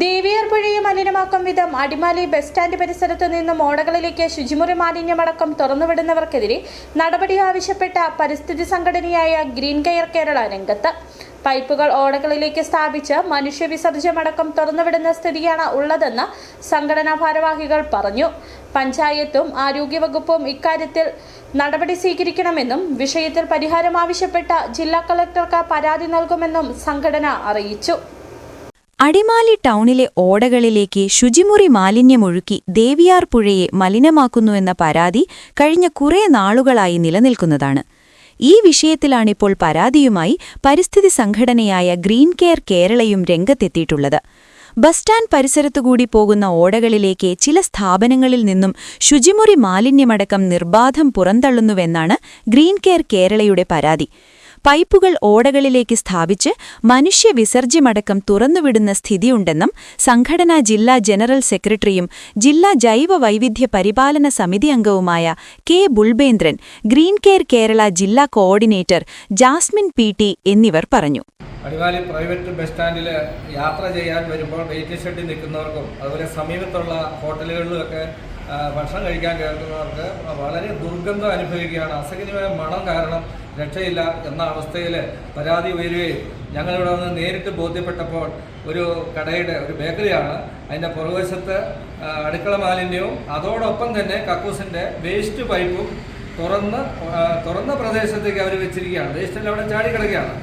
ദേവിയാർപുഴയെ മലിനമാക്കും വിധം Adimali bus stand പരിസരത്തു നിന്നും ഓടകളിലേക്ക് ശുചിമുറി മാലിന്യമടക്കം തുറന്നുവിടുന്നവർക്കെതിരെ നടപടി ആവശ്യപ്പെട്ട പരിസ്ഥിതി സംഘടനയായ ഗ്രീൻ കെയർ കേരള രംഗത്ത്. പൈപ്പുകൾ ഓടകളിലേക്ക് സ്ഥാപിച്ച് മനുഷ്യവിസർജ്യമടക്കം തുറന്നുവിടുന്ന സ്ഥിതിയാണ് ഉള്ളതെന്ന് സംഘടനാ ഭാരവാഹികൾ പറഞ്ഞു. പഞ്ചായത്തും ആരോഗ്യവകുപ്പും ഇക്കാര്യത്തിൽ നടപടി സ്വീകരിക്കണമെന്നും വിഷയത്തിൽ പരിഹാരം ആവശ്യപ്പെട്ട ജില്ലാ കളക്ടർക്ക് പരാതി നൽകുമെന്നും സംഘടന അറിയിച്ചു. അടിമാലി ടൗണിലെ ഓടകളിലേക്ക് ശുചിമുറി മാലിന്യമൊഴുക്കി ദേവിയാർപുഴയെ മലിനമാക്കുന്നുവെന്ന പരാതി കഴിഞ്ഞ കുറേ നാളുകളായി നിലനിൽക്കുന്നതാണ്. ഈ വിഷയത്തിലാണിപ്പോൾ പരാതിയുമായി പരിസ്ഥിതി സംഘടനയായ ഗ്രീൻ കെയർ കേരളയും രംഗത്തെത്തിയിട്ടുള്ളത്. ബസ് സ്റ്റാൻഡ് പരിസരത്തുകൂടി പോകുന്ന ഓടകളിലേക്ക് ചില സ്ഥാപനങ്ങളിൽ നിന്നും ശുചിമുറി മാലിന്യമടക്കം നിർബാധം പുറന്തള്ളുന്നുവെന്നാണ് ഗ്രീൻ കെയർ കേരളയുടെ പരാതി. പൈപ്പുകൾ ഓടകളിലേക്ക് സ്ഥാപിച്ച് മനുഷ്യവിസർജ്യമടക്കം തുറന്നുവിടുന്ന സ്ഥിതിയുണ്ടെന്നും സംഘടനാ ജില്ലാ ജനറൽ സെക്രട്ടറിയും ജില്ലാ ജൈവ വൈവിധ്യ പരിപാലന സമിതി അംഗവുമായ കെ ബുൾബേന്ദ്രൻ, ഗ്രീൻ കെയർ കേരള ജില്ലാ കോർഡിനേറ്റർ ജാസ്മിൻ പി.ടി. എന്നിവർ പറഞ്ഞു. അടിമാലി പ്രൈവറ്റ് ബസ് സ്റ്റാൻഡിൽ യാത്ര ചെയ്യാൻ വരുമ്പോൾ വെയിറ്റിംഗ് ഷെഡിൽ നിൽക്കുന്നവർക്കും അതുപോലെ സമീപത്തുള്ള ഹോട്ടലുകളിലുമൊക്കെ ഭക്ഷണം കഴിക്കാൻ കയറുന്നവർക്ക് വളരെ ദുർഗന്ധം അനുഭവിക്കുകയാണ്. അസഹനീയമായ മണം കാരണം രക്ഷയില്ല എന്ന അവസ്ഥയിൽ പരാതി ഉയരുകയും ഞങ്ങളിവിടെ വന്ന് നേരിട്ട് ബോധ്യപ്പെട്ടപ്പോൾ ഒരു കടയുടെ ഒരു ബേക്കറിയാണ്, അതിൻ്റെ പുറകുവശത്ത് അടുക്കള മാലിന്യവും അതോടൊപ്പം തന്നെ കക്കൂസിൻ്റെ വേസ്റ്റ് പൈപ്പും തുറന്ന പ്രദേശത്തേക്ക് അവർ വെച്ചിരിക്കുകയാണ്. വേസ്റ്റെല്ലാം അവിടെ ചാടിക്കിടക്കുകയാണ്.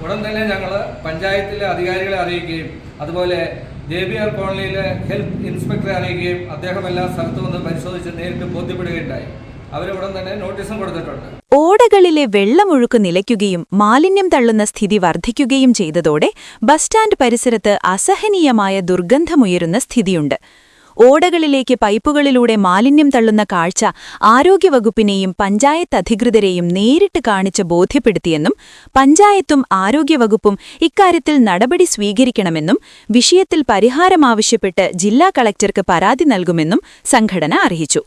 ഉടൻ തന്നെ ഞങ്ങൾ പഞ്ചായത്തിലെ അധികാരികളെ അറിയിക്കുകയും അതുപോലെ ദേവിയാർ കോളനിയിലെ ഹെൽത്ത് ഇൻസ്പെക്ടറെ അറിയിക്കുകയും അദ്ദേഹം എല്ലാ സ്ഥലത്തും വന്ന് പരിശോധിച്ച് നേരിട്ട് ബോധ്യപ്പെടുകയുണ്ടായി. അവരുടൻ തന്നെ നോട്ടീസും കൊടുത്തിട്ടുണ്ട്. ഓടകളിലെ വെള്ളമൊഴുക്ക് നിലയ്ക്കുകയും മാലിന്യം തള്ളുന്ന സ്ഥിതി വർദ്ധിക്കുകയും ചെയ്തതോടെ ബസ് സ്റ്റാൻഡ് പരിസരത്ത് അസഹനീയമായ ദുർഗന്ധമുയരുന്ന സ്ഥിതിയുണ്ട്. ഓടകളിലേക്ക് പൈപ്പുകളിലൂടെ മാലിന്യം തള്ളുന്ന കാഴ്ച ആരോഗ്യവകുപ്പിനെയും പഞ്ചായത്ത് അധികൃതരെയും നേരിട്ട് കാണിച്ച് ബോധ്യപ്പെടുത്തിയെന്നും പഞ്ചായത്തും ആരോഗ്യവകുപ്പും ഇക്കാര്യത്തിൽ നടപടി സ്വീകരിക്കണമെന്നും വിഷയത്തിൽ പരിഹാരമാവശ്യപ്പെട്ട് ജില്ലാ കളക്ടർക്ക് പരാതി നൽകുമെന്നും സംഘടന അറിയിച്ചു.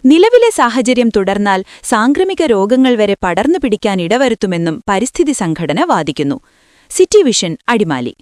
നിലവിലെ സാഹചര്യം തുടർന്നാൽ സാംക്രമിക രോഗങ്ങൾ വരെ പടർന്നു പിടിക്കാൻ ഇടവരുത്തുമെന്നും പരിസ്ഥിതി സംഘടന വാദിക്കുന്നു. City vision, Adimali.